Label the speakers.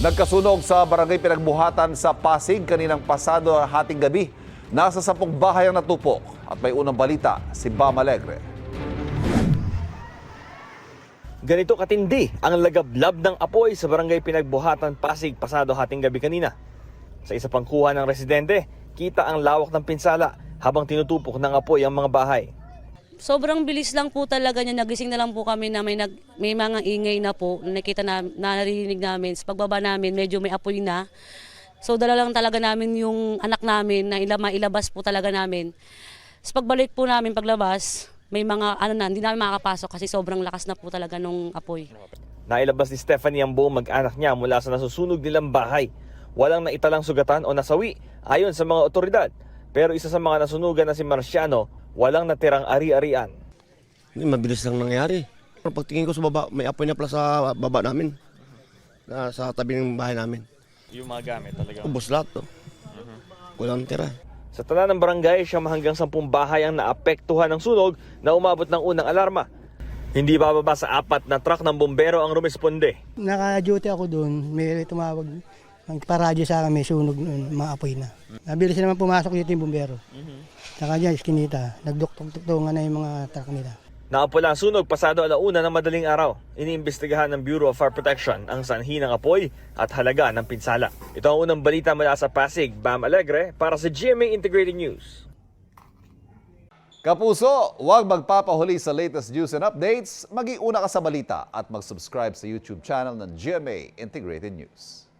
Speaker 1: Nagkasunog sa barangay Pinagbuhatan sa Pasig kaninang pasado hating gabi. Nasa 10 bahay ang natupok at may unang balita si Bam Alegre.
Speaker 2: Ganito katindi ang lagablab ng apoy sa barangay Pinagbuhatan, Pasig pasado hating gabi kanina. Sa isa pang kuha ng residente, kita ang lawak ng pinsala habang tinutupok ng apoy ang mga bahay.
Speaker 3: Sobrang bilis lang po talaga niya. Nagising na lang po kami na may mga ingay na po. Narinig namin. Sa pagbaba namin, medyo may apoy na. So dala lang talaga namin yung anak namin na mailabas po talaga namin. Sa pagbalik po namin, paglabas, may mga hindi namin makakapasok kasi sobrang lakas na po talaga nung apoy.
Speaker 2: Nailabas ni Stephanie ang buong mag-anak niya mula sa nasusunog nilang bahay. Walang naitalang sugatan o nasawi ayon sa mga otoridad. Pero isa sa mga nasunugan na si Marciano, walang natirang ari-arian.
Speaker 4: Mabilis lang nangyari. Pagtingin ko sa baba, may apoy na pala sa baba namin. Sa tabi ng bahay namin.
Speaker 2: Yung mga gamit talaga.
Speaker 4: Ubos lahat to. Walang tira.
Speaker 2: Sa tala ng barangay, siyang hanggang 10 bahay ang naapektuhan ng sunog na umabot ng unang alarma. Hindi bababa sa 4 na truck ng bombero ang rumisponde.
Speaker 5: Naka-duty ako doon, may tumawag, ang paradyo sa akin, may sunog noon, mga apoy na. Nabilis naman pumasok dito yung bumbero. Saka dyan, iskinita, nagduktungan na yung mga truck nila.
Speaker 2: Naapula ang sunog pasado 1:00 ng madaling araw. Iniimbestigahan ng Bureau of Fire Protection ang sanhi ng apoy at halaga ng pinsala. Ito ang unang balita mula sa Pasig, Bam Alegre para sa GMA Integrated News.
Speaker 1: Kapuso, huwag magpapahuli sa latest news and updates. Mag-iuna ka sa balita at mag-subscribe sa YouTube channel ng GMA Integrated News.